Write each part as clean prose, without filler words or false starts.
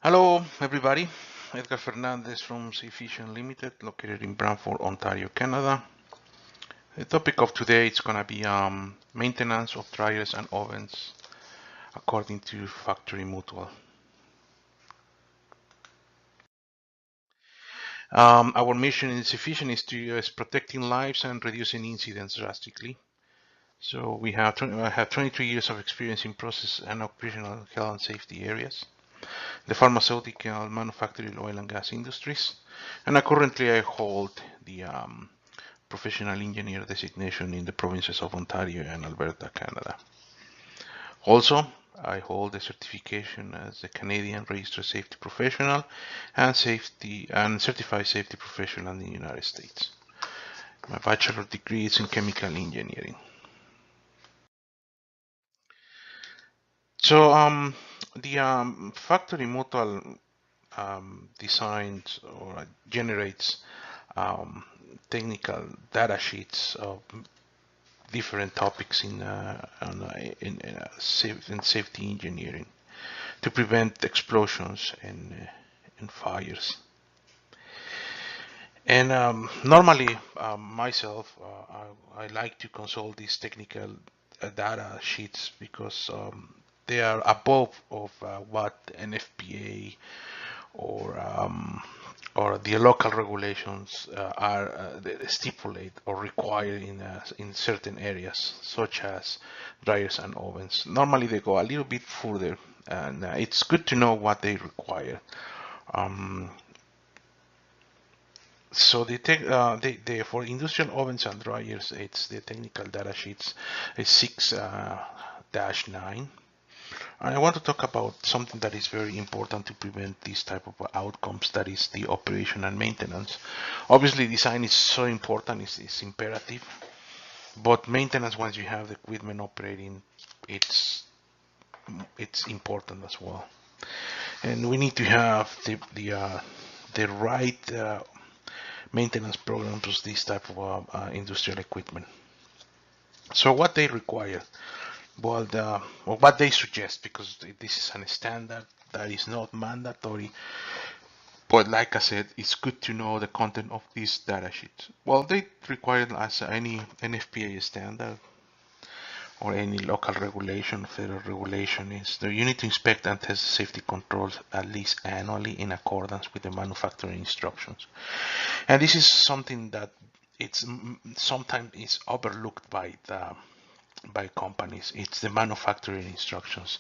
Hello, everybody. Edgar Fernandez from Safevision Limited, located in Brantford, Ontario, Canada. The topic of today is going to be maintenance of dryers and ovens according to factory mutual. Our mission in Safevision is protecting lives and reducing incidents drastically. So I have 23 years of experience in process and operational health and safety areas, the pharmaceutical, manufacturing, oil and gas industries, and currently I hold the professional engineer designation in the provinces of Ontario and Alberta, Canada. Also, I hold a certification as a Canadian registered safety professional and certified safety professional in the United States. My bachelor degree is in chemical engineering. So the factory mutual designs or generates technical data sheets of different topics in safety engineering to prevent explosions and fires. And normally, myself, I like to consult these technical data sheets because they are above of what an FPA or the local regulations are stipulate or require in certain areas, such as dryers and ovens. Normally, they go a little bit further, and it's good to know what they require. So for industrial ovens and dryers, it's the technical data sheets is 6-9. And I want to talk about something that is very important to prevent these type of outcomes, that is the operation and maintenance. Obviously, design is so important, it's imperative, but maintenance, once you have the equipment operating, it's important as well. And we need to have the right maintenance programs for this type of industrial equipment. So what they require, well, what they suggest, because this is a standard that is not mandatory, but like I said, it's good to know the content of these data sheets. Well, they require, as any NFPA standard or any local regulation, federal regulation, is that you need to inspect and test safety controls at least annually in accordance with the manufacturing instructions. And this is something that it's sometimes is overlooked by companies. It's the manufacturing instructions.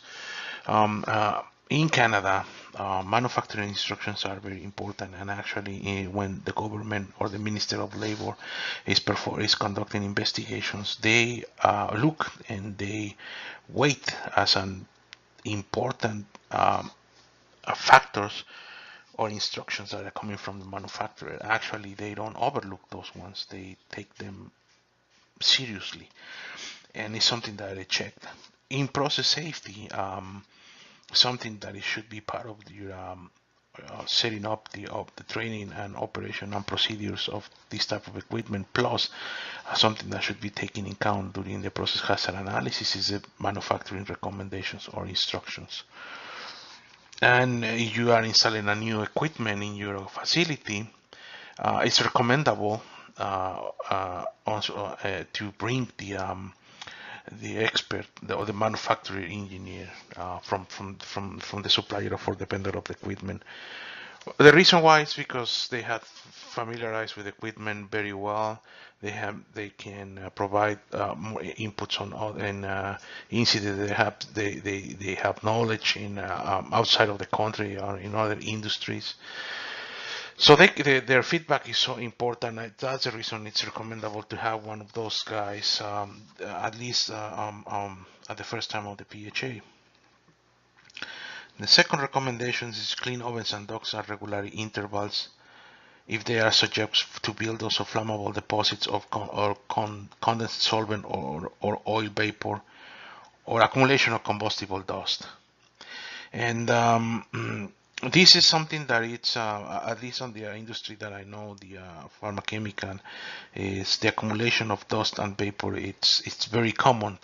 In Canada, manufacturing instructions are very important, and actually, when the government or the Minister of Labor is conducting investigations, they look and they weight as an important factors or instructions that are coming from the manufacturer. Actually, they don't overlook those ones; they take them seriously, and it's something that I checked. In process safety, something that it should be part of your setting up the training and operation and procedures of this type of equipment, plus something that should be taken in account during the process hazard analysis is the manufacturing recommendations or instructions. And you are installing a new equipment in your facility, it's recommendable also to bring the expert or the manufacturer engineer from the supplier or the vendor of the equipment. The reason why is because they have familiarized with the equipment very well. They can provide more inputs on incidents. They have knowledge in outside of the country or in other industries. So their feedback is so important. That's the reason it's recommendable to have one of those guys at least at the first time of the PHA. The second recommendation is clean ovens and docks at regular intervals if they are subject to buildups of flammable deposits of condensed solvent or oil vapor or accumulation of combustible dust. And this is something that it's at least on the industry that I know, the pharma-chemical, is the accumulation of dust and vapor. It's very common,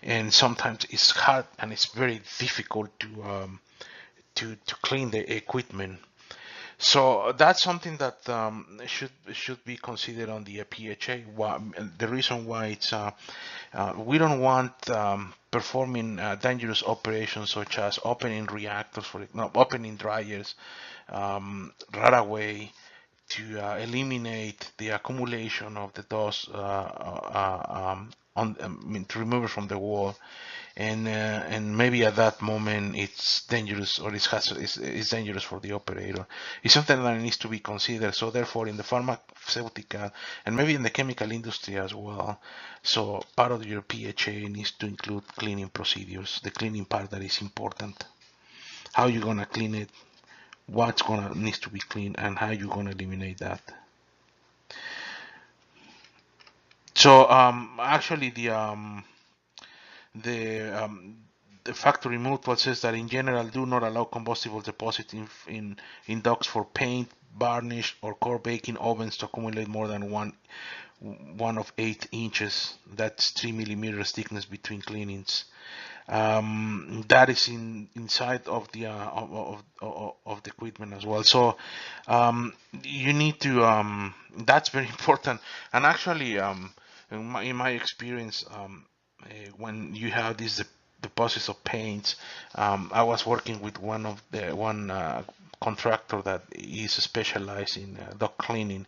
and sometimes it's hard and it's very difficult to clean the equipment. So that's something that should be considered on the PHA. The reason why it's we don't want performing dangerous operations such as opening reactors, opening dryers right away to eliminate the accumulation of the dust to remove it from the wall, and maybe at that moment it's dangerous, or it's dangerous for the operator. It's something that needs to be considered. So therefore, in the pharmaceutical and maybe in the chemical industry as well, so part of your PHA needs to include cleaning procedures. The cleaning part that is important. How you're gonna clean it, what's gonna needs to be cleaned, and how you're gonna eliminate that. So actually the factory mutual says that in general do not allow combustible deposit in ducts for paint, varnish, or core baking ovens to accumulate more than one of 8 inches. That's 3 millimeters thickness between cleanings. That is inside of the equipment as well. So you need to that's very important. And actually in my experience, when you have these deposits of paints, I was working with one contractor that is specialized in duct cleaning,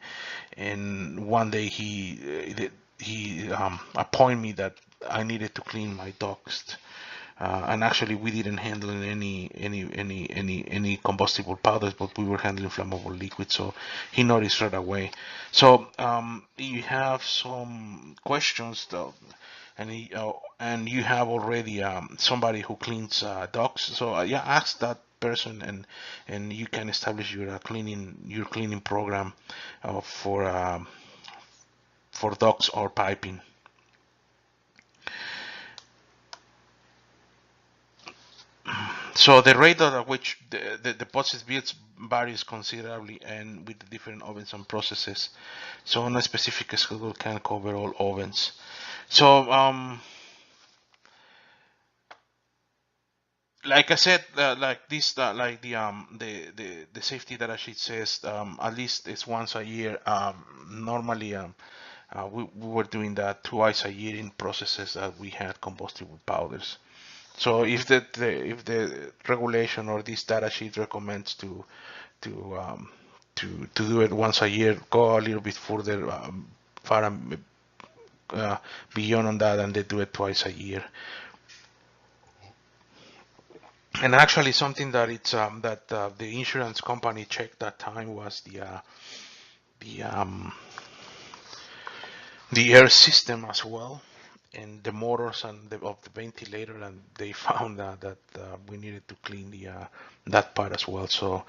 and one day he appointed me that I needed to clean my ducts. And actually, we didn't handle any combustible powders, but we were handling flammable liquids. So he noticed right away. So you have some questions, though, and you have already somebody who cleans ducts. So yeah, ask that person, and you can establish your cleaning program for ducts or piping. So the rate at which the deposit builds varies considerably, and with the different ovens and processes. So on a specific schedule can cover all ovens. So like I said, like this, like the safety data sheet says, at least it's once a year. Normally, we were doing that twice a year in processes that we had combustible powders. So if the regulation or this data sheet recommends to do it once a year, go a little bit further, far beyond on that, and they do it twice a year. And actually, something that it's that the insurance company checked that time was the air system as well, and the motors and of the ventilator, and they found that we needed to clean that part as well. So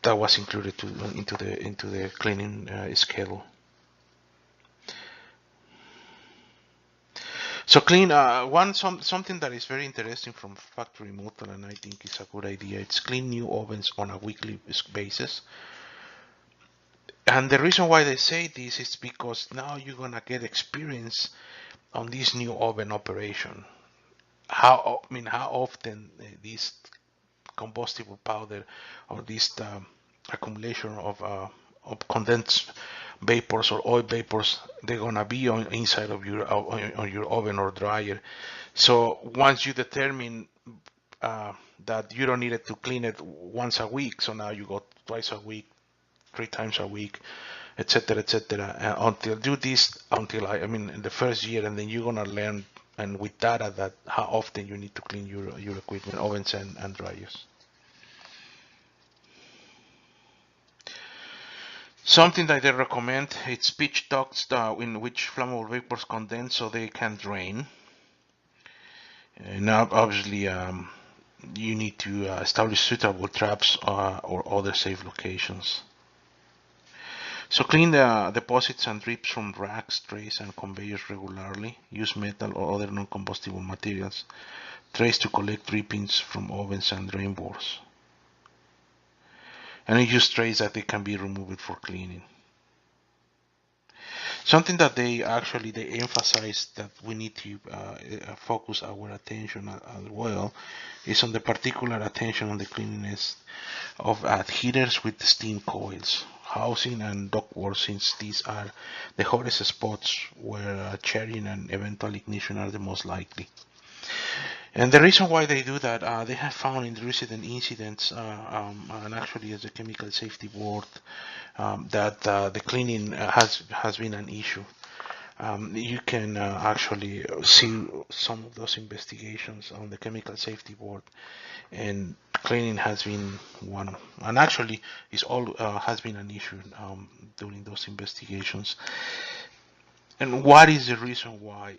that was included into the cleaning schedule. So clean something that is very interesting from factory mutual, and I think is a good idea. It's clean new ovens on a weekly basis. And the reason why they say this is because now you're gonna get experience on this new oven operation. How often this combustible powder or this accumulation of condensed vapors or oil vapors, they're gonna be inside of your on your oven or dryer. So once you determine that you don't need it to clean it once a week, so now you go twice a week, 3 times a week, etc., etc. Until do this until in the first year, and then you're gonna learn, and with data, that how often you need to clean your equipment, ovens and dryers. Something that they recommend, it's pitch ducts in which flammable vapors condense so they can drain. Now, obviously, you need to establish suitable traps or other safe locations. So clean the deposits and drips from racks, trays, and conveyors regularly. Use metal or other non-combustible materials. Trays to collect drippings from ovens and drain boards. And use trays that they can be removed for cleaning. Something that they emphasize that we need to focus our attention as well is on the particular attention on the cleanliness of adherers with steam coils, housing and ductwork, since these are the hottest spots where charring and eventual ignition are the most likely. And the reason why they do that, they have found in recent incidents, and actually as a chemical safety board, that the cleaning has been an issue. You can actually see some of those investigations on the chemical safety board, and cleaning has been one, and actually is all has been an issue during those investigations. And what is the reason why?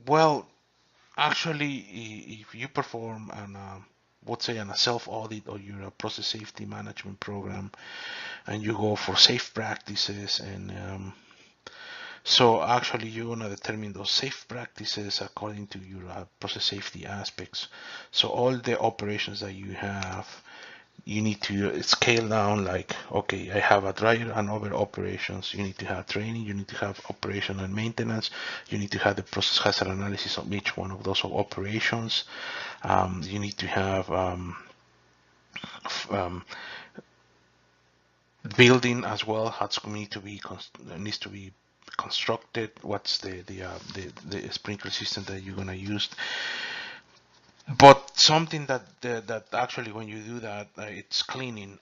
Well, actually, if you perform an would say on a self audit or your process safety management program, and you go for safe practices, and so actually you're gonna determine those safe practices according to your process safety aspects. So all the operations that you have, you need to scale down, like, okay, I have a dryer and other operations. You need to have training, you need to have operation and maintenance, you need to have the process hazard analysis of each one of those operations. You need to have building as well, has need to be needs to be constructed. What's the sprinkler system that you're gonna use? But something that actually when you do that, it's cleaning.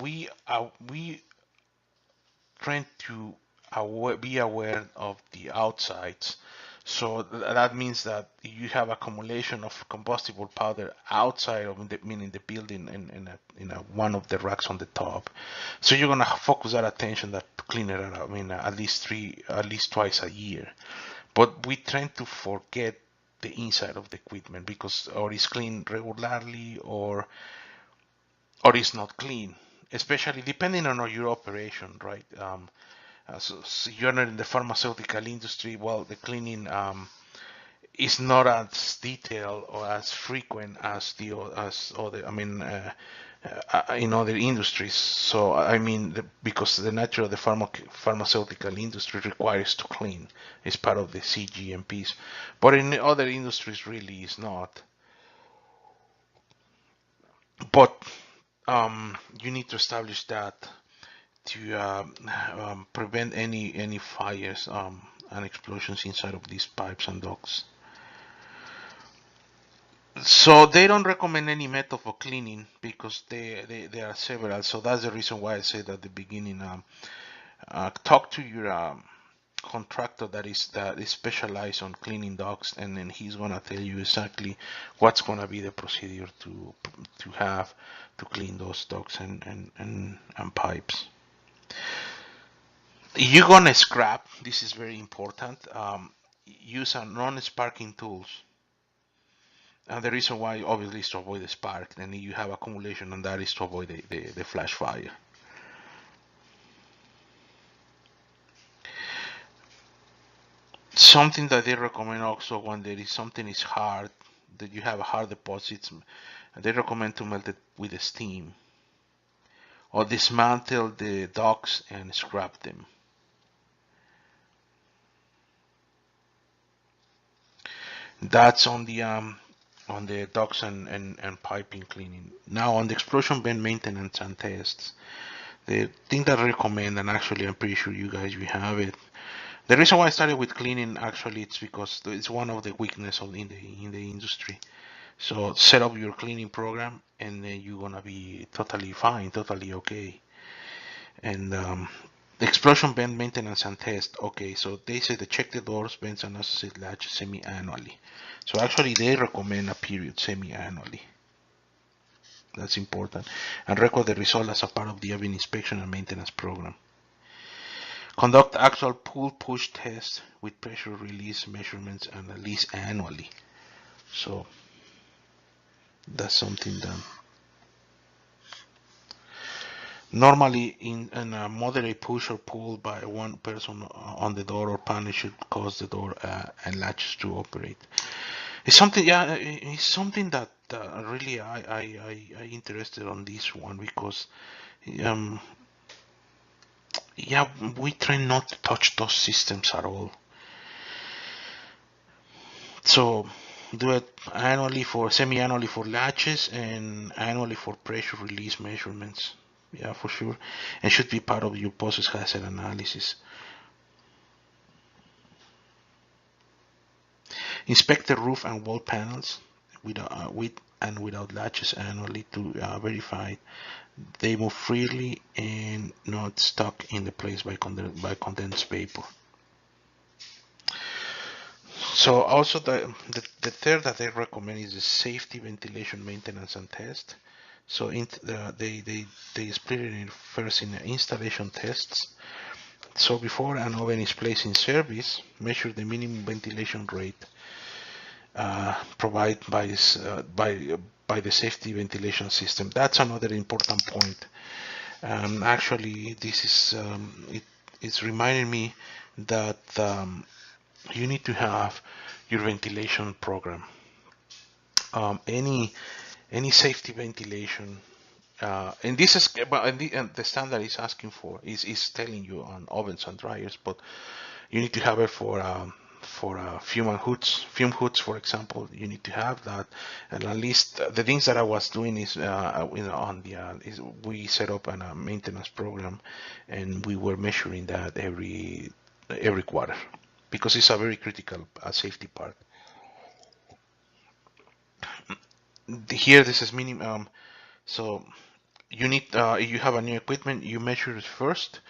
We trying to be aware of the outsides. So that means that you have accumulation of combustible powder outside of the, meaning the building in one of the racks on the top. So you're gonna focus that attention that clean it out. I mean, at least twice a year. But we tend to forget the inside of the equipment because or it's clean regularly or it's not clean, especially depending on your operation, right? So you're not in the pharmaceutical industry. Well, the cleaning is not as detailed or as frequent as other. I mean, in other industries. So I mean, because the nature of the pharmaceutical industry requires to clean, it's part of the CGMPs. But in other industries, really is not. But you need to establish that to prevent any fires and explosions inside of these pipes and ducts. So they don't recommend any method for cleaning because there are several. So that's the reason why I said at the beginning, talk to your contractor that is specialized on cleaning ducts, and then he's gonna tell you exactly what's gonna be the procedure to have to clean those ducts and pipes. You're gonna scrap. This is very important. Use a non-sparking tools. And the reason why obviously is to avoid the spark. And you have accumulation, and that is to avoid the flash fire. Something that they recommend also when there is something is hard, that you have hard deposits, they recommend to melt it with the steam or dismantle the ducts and scrap them. That's on the ducts and piping cleaning. Now on the explosion vent maintenance and tests, the thing that I recommend, and actually I'm pretty sure you guys will have it. The reason why I started with cleaning actually it's because it's one of the weaknesses in the industry. So set up your cleaning program, and then you're gonna be totally fine, totally okay. And the explosion vent maintenance and test. Okay, so they say to check the doors, vents, and associated latches semi-annually. So actually, they recommend a period semi-annually. That's important. And record the result as a part of the oven inspection and maintenance program. Conduct actual pull-push tests with pressure release measurements and at least annually. So that's something done. Normally, in a moderate push or pull by one person on the door or panel should cause the door and latches to operate. It's something, yeah, it's something that really I interested on this one because yeah, we try not to touch those systems at all. So do it annually for semi-annually for latches and annually for pressure release measurements. Yeah, for sure. And should be part of your process hazard analysis. Inspect the roof and wall panels with and without latches annually to verify they move freely and not stuck in the place by condensed vapor. So also the third that I recommend is the safety, ventilation, maintenance, and test. So they split it in first in installation tests. So before an oven is placed in service, measure the minimum ventilation rate provided by the safety ventilation system. That's another important point. Actually, this is it's reminding me that you need to have your ventilation program. Any safety ventilation, and this is and the standard is asking for is telling you on ovens and dryers, but you need to have it for fume hoods, for example. You need to have that, and at least the things that I was doing is on the is we set up a maintenance program, and we were measuring that every quarter because it's a very critical safety part. Here, this is minimum. So you need you have a new equipment, you measure it first,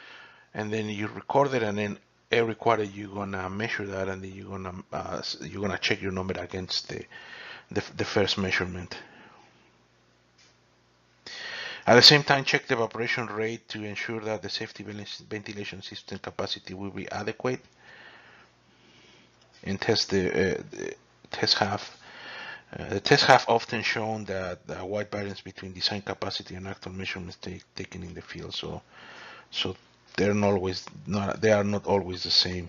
and then you record it, and then every quarter you're gonna measure that, and then you're gonna check your number against the first measurement. At the same time, check the evaporation rate to ensure that the safety ventilation system capacity will be adequate, and test the test half. The tests have often shown that the wide variance between design capacity and actual measurements taken in the field. So they are not always the same.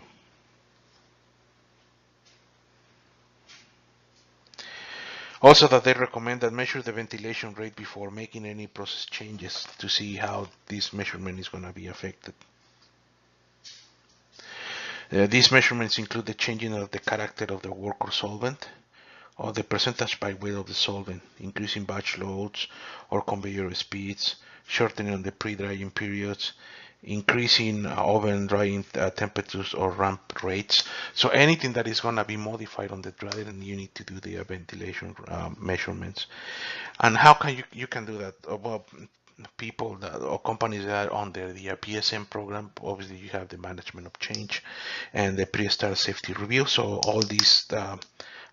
Also, that they recommend that measure the ventilation rate before making any process changes to see how this measurement is going to be affected. These measurements include the changing of the character of the work or solvent, or the percentage by weight of the solvent, increasing batch loads or conveyor speeds, shortening the pre-drying periods, increasing oven drying temperatures or ramp rates. So anything that is going to be modified on the dryer, and you need to do the ventilation measurements. And how can you can do that? Well, people that or companies that are under the PSM program, obviously you have the management of change and the pre-start safety review. So all these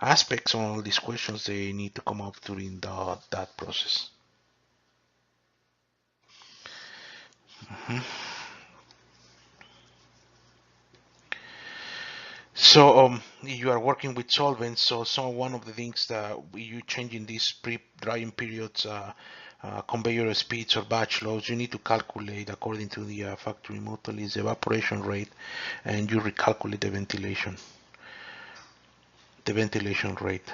aspects on all these questions, they need to come up during that process. So you are working with solvents. So one of the things that you changing these pre-drying periods, conveyor speeds or batch loads, you need to calculate according to the factory model is the evaporation rate, and you recalculate the ventilation rate.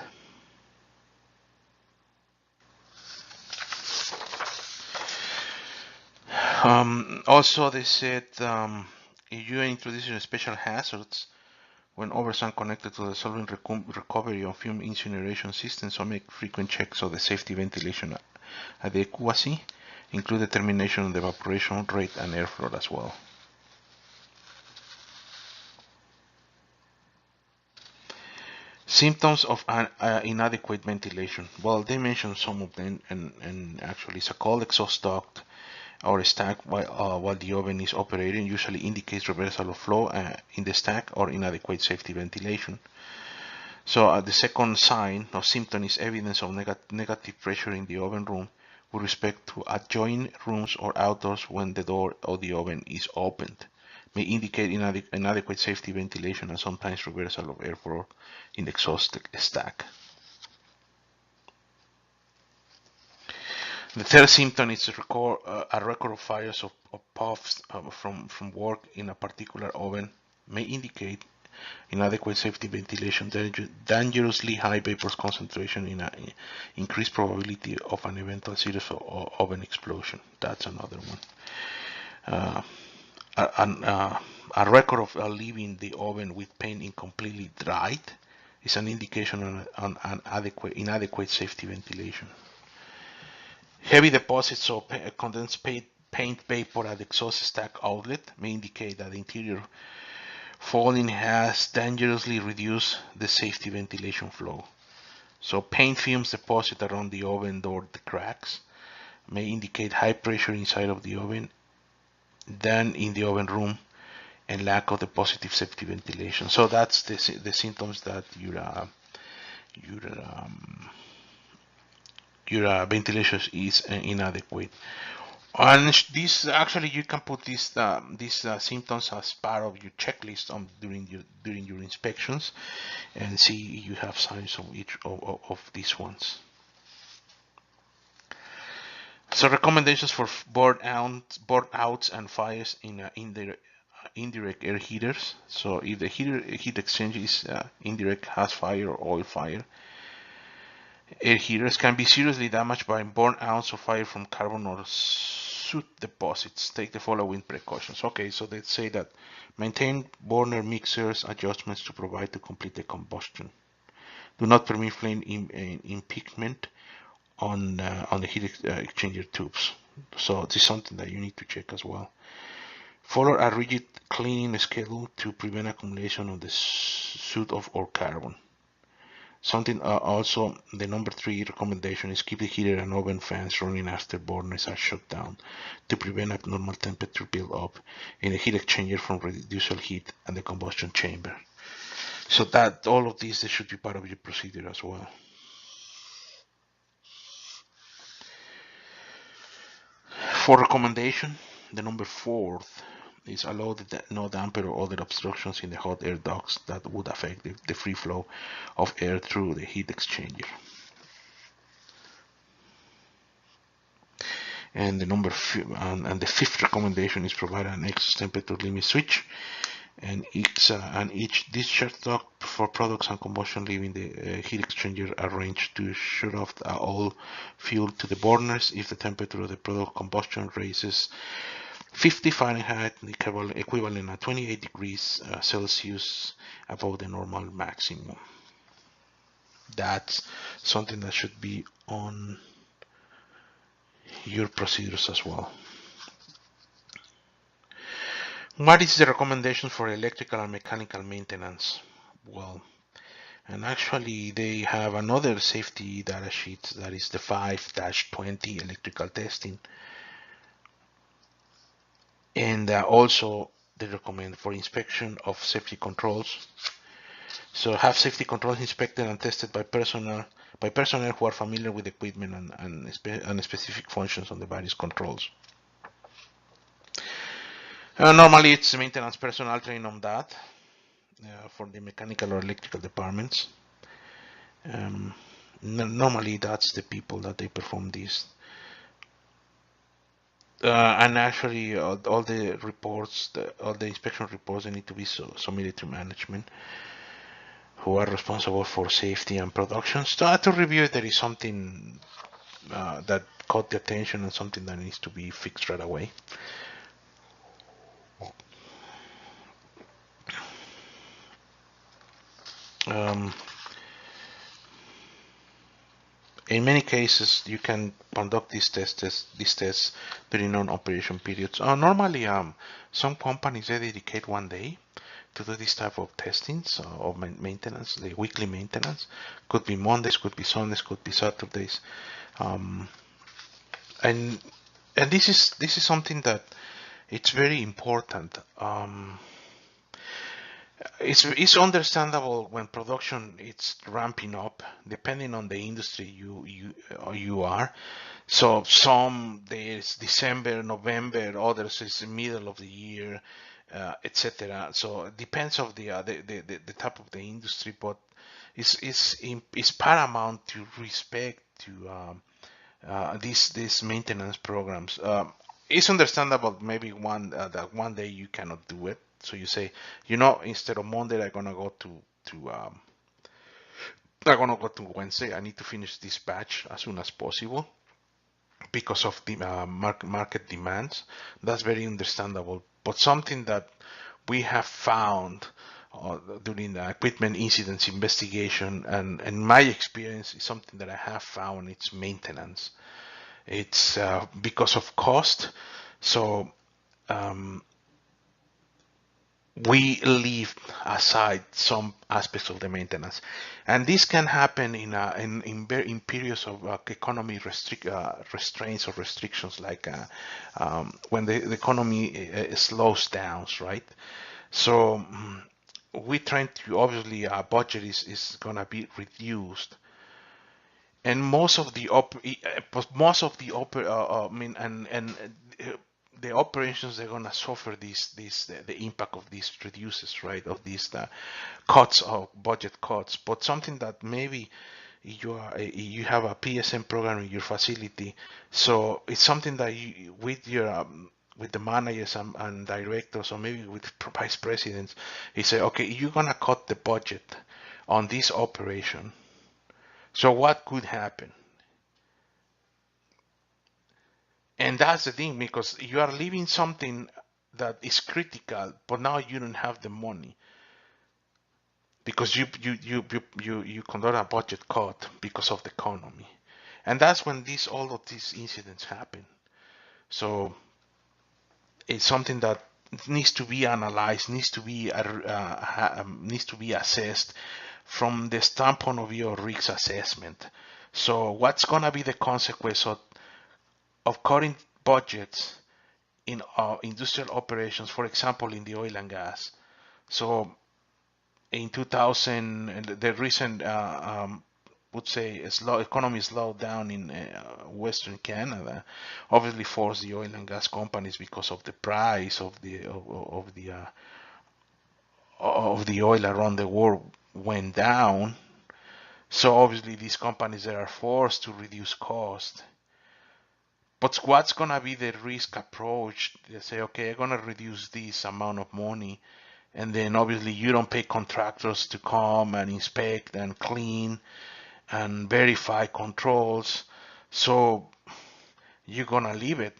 Also, they said you are introducing special hazards when ovens are connected to the solvent recovery or fume incineration system, so make frequent checks of the safety ventilation adequacy, include determination of the evaporation rate and airflow as well. Symptoms of inadequate ventilation. Well, they mentioned some of them, and actually it's a cold exhaust duct or a stack while the oven is operating usually indicates reversal of flow in the stack or inadequate safety ventilation. So the second sign or symptom is evidence of negative pressure in the oven room with respect to adjoining rooms or outdoors when the door of the oven is opened. May indicate inadequate safety ventilation and sometimes reversal of airflow in the exhaust stack. The third symptom is a record of fires of puffs from work in a particular oven may indicate inadequate safety ventilation, dangerously high vapor concentration in an increased probability of an eventual serious oven explosion. That's another one. a record of leaving the oven with paint incompletely dried is an indication on inadequate safety ventilation. Heavy deposits of condensed paint vapor at the exhaust stack outlet may indicate that the interior fouling has dangerously reduced the safety ventilation flow. So paint fumes deposit around the oven door the cracks may indicate high pressure inside of the oven than in the oven room and lack of the positive safety ventilation. So that's the symptoms that your ventilation is inadequate. And this actually you can put these symptoms as part of your checklist during your inspections, and see you have signs of each of these ones. So recommendations for burn outs and fires in indirect air heaters. So if the heat exchange is indirect, has fire or oil fire, air heaters can be seriously damaged by burnouts or fire from carbon or soot deposits. Take the following precautions. Okay, so they say that maintain burner mixers adjustments to provide to complete the combustion. Do not permit flame impingement on the heat exchanger tubes. So this is something that you need to check as well. Follow a rigid cleaning schedule to prevent accumulation of the soot or carbon. Something also, the number 3 recommendation is keep the heater and oven fans running after burners are shut down to prevent abnormal temperature build up in the heat exchanger from reducible heat and the combustion chamber. So that all of these, they should be part of your procedure as well. For recommendation, the number 4 is allow no damper or other obstructions in the hot air ducts that would affect the free flow of air through the heat exchanger. And the and the 5th recommendation is provide an excess temperature limit switch and each discharge duct for products and combustion leaving the heat exchanger arranged to shut off all fuel to the burners if the temperature of the product combustion raises 50 Fahrenheit, equivalent at 28 degrees Celsius above the normal maximum. That's something that should be on your procedures as well. What is the recommendation for electrical and mechanical maintenance? Well, and actually they have another safety data sheet that is the 5-20 electrical testing. And also they recommend for inspection of safety controls. So have safety controls inspected and tested by personnel who are familiar with equipment and specific functions on the various controls. Normally it's maintenance personnel trained on that for the mechanical or electrical departments. Normally that's the people that they perform these. And actually all the reports, all the inspection reports, they need to be submitted to management, who are responsible for safety and production. So to review if there is something that caught the attention and something that needs to be fixed right away. In many cases, you can conduct these tests during non-operation periods. Normally, some companies, they dedicate 1 day to do this type of testings of maintenance, the weekly maintenance. Could be Mondays, could be Sundays, could be Saturdays, and this is something that it's very important. It's understandable when production it's ramping up, depending on the industry you are. So some days December, November, others is the middle of the year, etc. So it depends of the type of the industry, but it's paramount to respect to these maintenance programs. It's understandable maybe that 1 day you cannot do it. So you say, instead of Monday, I'm gonna go to Wednesday. I need to finish this batch as soon as possible. because of the market demands. That's very understandable. But something that we have found during the equipment incidents investigation, and in my experience, is something that I have found. It's maintenance. It's because of cost. So we leave aside some aspects of the maintenance, and this can happen in periods of economy restraints or restrictions, like when the economy slows down, right? So we trying to, obviously our budget is gonna be reduced, and most of the I mean, and the operations, they're gonna suffer the impact of these reduces, right? Of these cuts, or budget cuts. But something that maybe you have a PSM program in your facility, so it's something that you, with the managers and directors, or maybe with vice presidents, you say, okay, you're gonna cut the budget on this operation. So what could happen? And that's the thing, because you are leaving something that is critical, but now you don't have the money because you conduct a budget cut because of the economy, and that's when all of these incidents happen. So it's something that needs to be analyzed, needs to be assessed from the standpoint of your risk assessment. So what's gonna be the consequence of cutting budgets in industrial operations, for example, in the oil and gas? So in 2000, the recent would say economy slowed down in Western Canada, obviously forced the oil and gas companies, because of the price of the oil around the world went down. So obviously these companies, they are forced to reduce cost. But what's gonna be the risk approach? They say, okay, I'm gonna reduce this amount of money, and then obviously you don't pay contractors to come and inspect and clean and verify controls, so you're gonna leave it,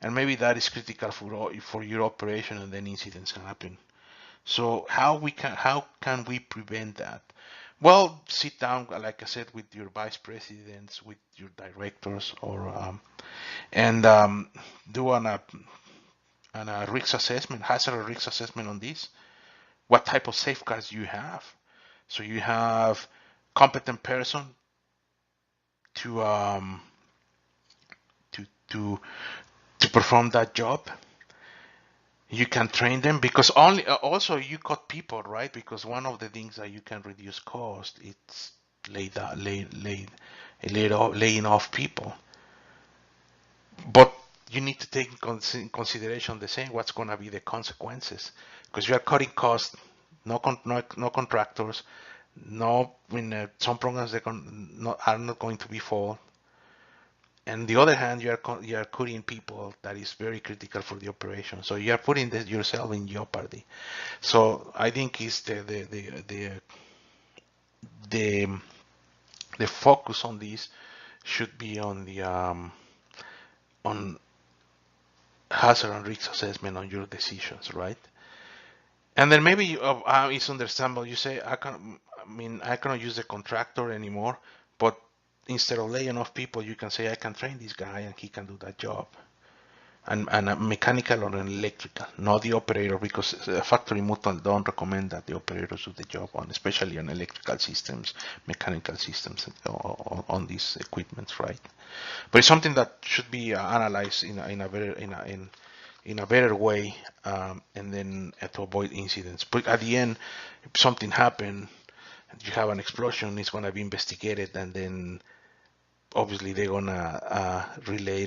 and maybe that is critical for your operation, and then incidents happen. So how can we prevent that? Well, sit down, like I said, with your vice presidents, with your directors, or and do a risk assessment, hazard risk assessment on this. What type of safeguards you have? So you have competent person to to to to perform that job. You can train them, because also you got people, right? Because one of the things that you can reduce cost, it's laying off people. But you need to take in consideration the same, what's going to be the consequences, because you are cutting costs. No contractors, no, some programs are not going to be full. And the other hand, you are cutting people that is very critical for the operation. So you are putting yourself in jeopardy. So I think is the focus on this should be on the on hazard and risk assessment on your decisions, right? And then maybe it's understandable. You say, I cannot use the contractor anymore, but instead of laying off people, you can say, I can train this guy and he can do that job. And a mechanical or an electrical, not the operator, because factory mutual don't recommend that the operators do the job especially on electrical systems, mechanical systems on these equipments, right? But it's something that should be analyzed in a better way, and then to avoid incidents. But at the end, if something happened, you have an explosion, it's going to be investigated, and then obviously they're gonna relay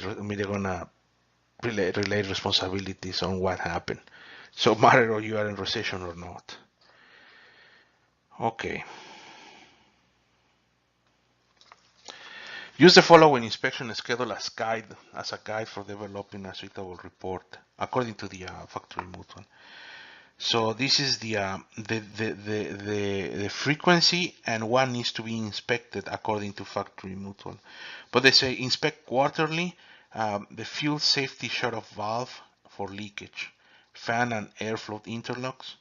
responsibilities on what happened. So matter if you are in recession or not. Okay. Use the following inspection schedule as a guide for developing a suitable report according to the factory mutual. So this is the frequency and what needs to be inspected according to factory mutual. But they say inspect quarterly, the fuel safety shut-off valve for leakage, fan and airflow interlocks,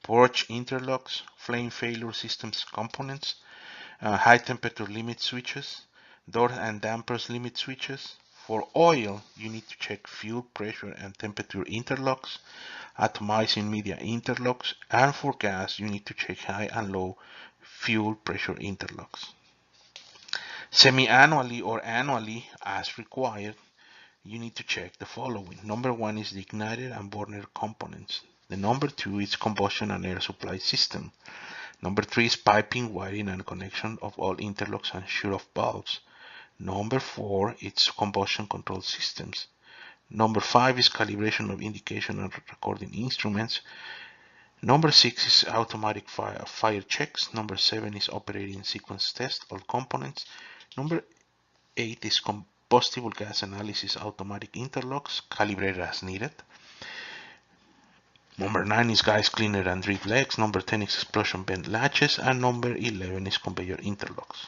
purge interlocks, flame failure systems components, high temperature limit switches, door and dampers limit switches. For oil, you need to check fuel pressure and temperature interlocks, atomizing media interlocks, and for gas, you need to check high and low fuel pressure interlocks. Semi-annually or annually, as required, you need to check the following. Number one is the igniter and burner components. The number two is combustion and air supply system. Number three is piping, wiring, and connection of all interlocks and shut-off valves. Number four is combustion control systems. Number five is calibration of indication and recording instruments. Number six is automatic fire checks. Number seven is operating sequence test, all components. Number eight is combustible gas analysis, automatic interlocks, calibrated as needed. Number 9 is gas cleaner and drip legs. Number 10 is explosion vent latches. And number 11 is conveyor interlocks.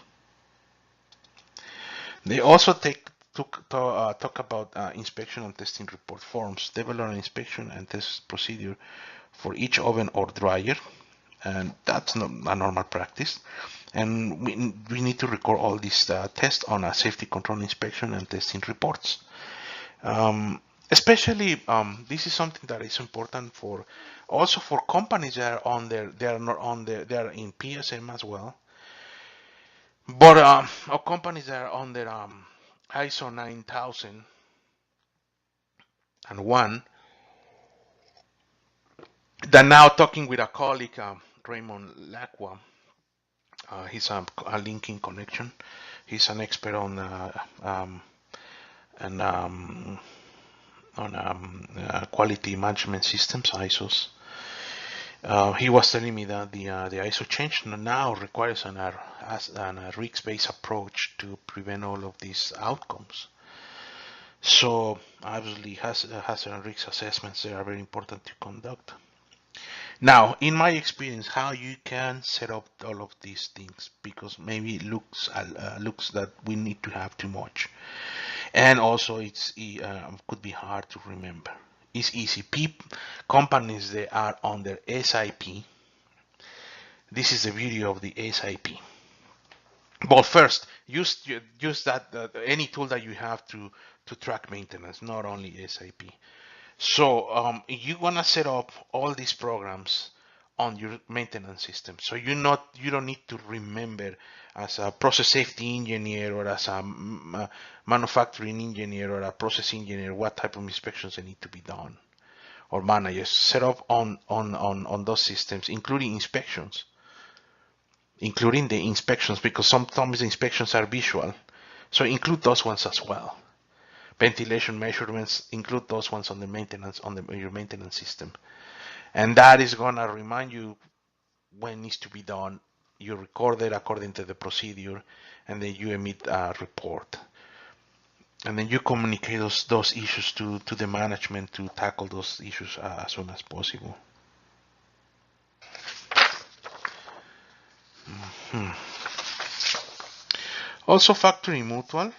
They also talk about inspection and testing report forms, develop an inspection and test procedure for each oven or dryer. And that's not a normal practice. And we need to record all these tests on a safety control inspection and testing reports. Especially, this is something that is important for also for companies that are on there. They are not on there. They are in PSM as well. But our companies that are on their ISO 9001. That now talking with a colleague, Raymond Lacqua. He's a linking connection. He's an expert on quality management systems, ISOs. He was telling me that the ISO change now requires a risk-based approach to prevent all of these outcomes. So obviously, hazard and risk assessments, they are very important to conduct. Now, in my experience, how you can set up all of these things, because maybe it looks that we need to have too much, and also it could be hard to remember. It's easy. Companies, they are on their SIP. This is the beauty of the SIP. But first, use that any tool that you have to track maintenance, not only SIP. So you wanna set up all these programs on your maintenance system. So you don't need to remember as a process safety engineer or as a manufacturing engineer or a process engineer what type of inspections they need to be done, or managers set up on those systems, including the inspections, because sometimes the inspections are visual. So include those ones as well. Ventilation measurements, include those ones on the maintenance your maintenance system, and that is gonna remind you when it needs to be done. You record it according to the procedure, and then you emit a report, and then you communicate those issues to the management to tackle those issues as soon as possible. Also, Factory Mutual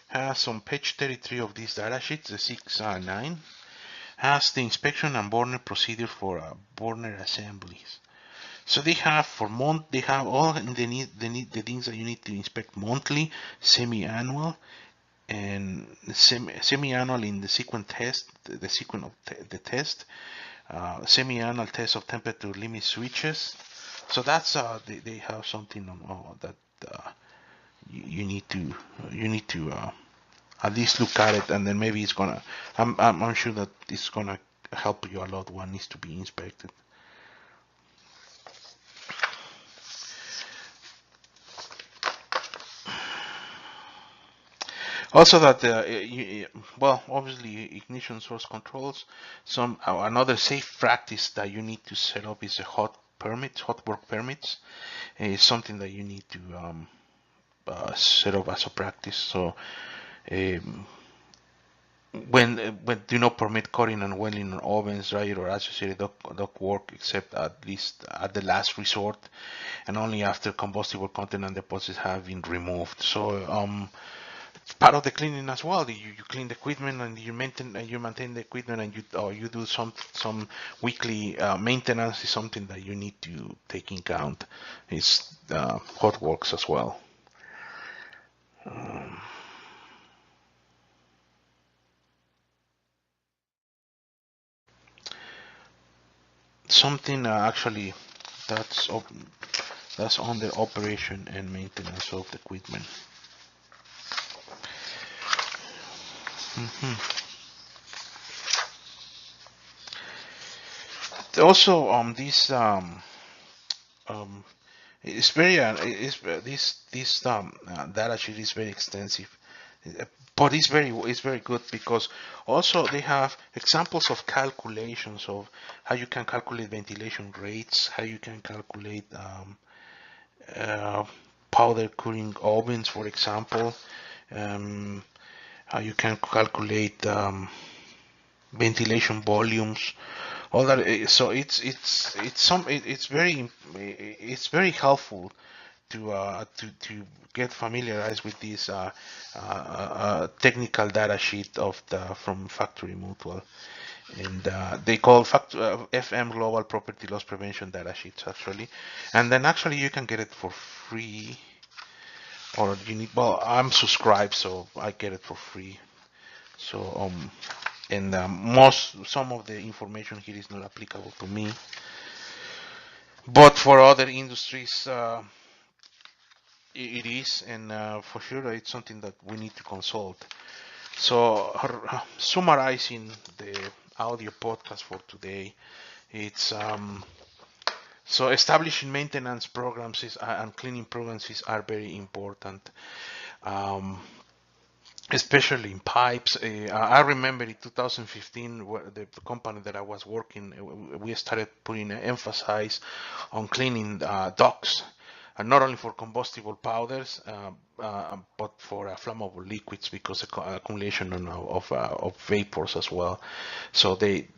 has on page 33 of these data sheets, the 6.9, has the inspection and burner procedure for burner assemblies. So they have all the things that you need to inspect monthly, semi-annual, and semi-annual in the sequence test, the sequence of the test, semi-annual test of temperature limit switches. So that's they have something that you need to at least look at it, and then maybe it's gonna. I'm sure that it's gonna help you a lot. What needs to be inspected. Also, that obviously ignition source controls. Another safe practice that you need to set up is a hot work permits. It's something that you need to set up as a practice. So when do not permit cutting and welding on ovens, dryer, or associated duct work, except at least at the last resort, and only after combustible content and deposits have been removed. So part of the cleaning as well. You clean the equipment and you maintain the equipment, and you do some weekly maintenance is something that you need to take in count. It's hot works as well. Something actually that's op that's on the operation and maintenance of the equipment. Also, this it's very this data sheet is very extensive, but it's very good because also they have examples of calculations of how you can calculate ventilation rates, how you can calculate uh, powder cooling ovens, for example, how you can calculate ventilation volumes, all that. So it's very helpful to get familiarized with this technical data sheet of the from Factory Mutual, and they call FM Global Property Loss Prevention data sheets actually, and then actually you can get it for free, or you need. Well, I'm subscribed, so I get it for free. So and some of the information here is not applicable to me, but for other industries it is, and for sure it's something that we need to consult. So summarizing the audio podcast for today, it's so establishing maintenance programs and cleaning programs are very important. Um, Especially in pipes. I remember in 2015, the company that I was working, we started putting an emphasis on cleaning ducts, not only for combustible powders, but for flammable liquids because the accumulation of vapors as well. So they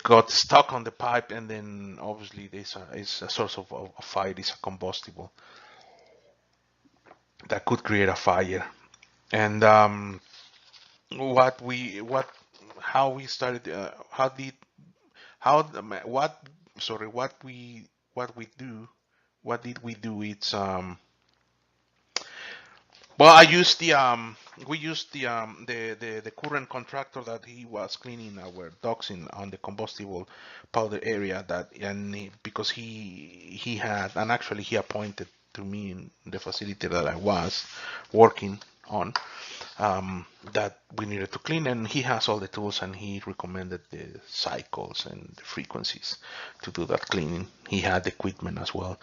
got stuck on the pipe, and then obviously this is a source of fire. Is a combustible that could create a fire. And what how we started how did how what sorry what we do what did we do it's well, I used the we used the current contractor that he was cleaning our docks in on the combustible powder area, that and because he had, and actually he appointed to me in the facility that I was working on, that we needed to clean, and he has all the tools, and he recommended the cycles and the frequencies to do that cleaning. He had the equipment as well,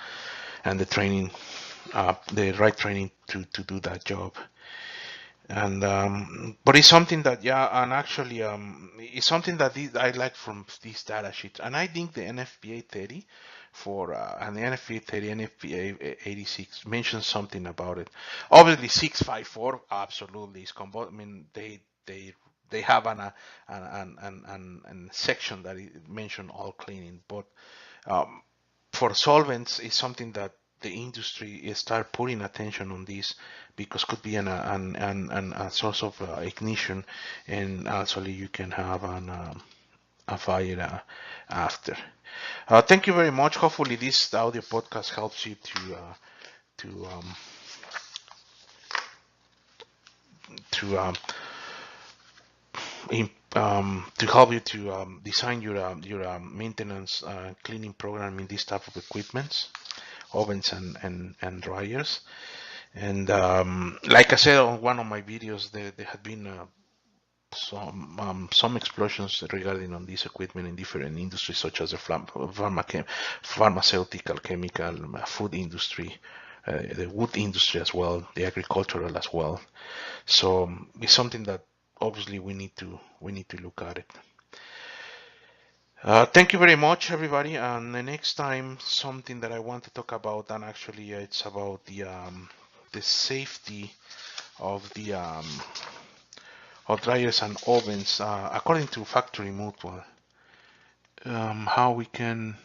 and the right training to do that job. And but it's something that, yeah, and actually it's something that I like from these data sheets, and I think the NFPA 30 for and the NFPA 30 NFPA 86 mentions something about it. Obviously 654 absolutely is I mean they have an section that mention all cleaning, but um, for solvents is something that the industry is start putting attention on this, because could be a source of ignition, and actually you can have a fire after. Thank you very much. Hopefully this audio podcast helps you to um, to to help you to design your maintenance cleaning program in this type of equipments, ovens and dryers. And like I said on one of my videos, there had been some explosions regarding on this equipment in different industries, such as the pharmaceutical, chemical, food industry, the wood industry as well, the agricultural as well. So it's something that obviously we need to look at it. Thank you very much, everybody. And the next time, something that I want to talk about, and actually it's about the safety of the of dryers and ovens, according to Factory Mutual, how we can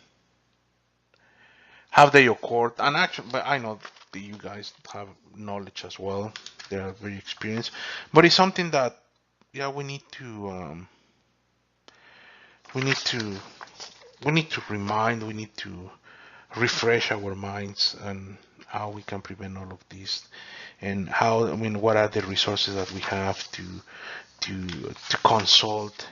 have they occurred. And actually, but I know that you guys have knowledge as well. They are very experienced, but it's something that, yeah, we need to we need to we need to refresh our minds and how we can prevent all of this, and how, I mean, what are the resources that we have to consult.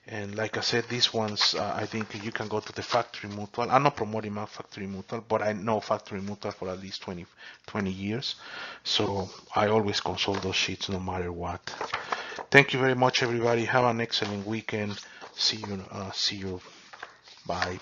And like I said, these ones, I think you can go to the factory mutual. I'm not promoting my factory mutual, but I know factory mutual for at least 20 years. So I always consult those sheets no matter what. Thank you very much, everybody. Have an excellent weekend. See you. Bye.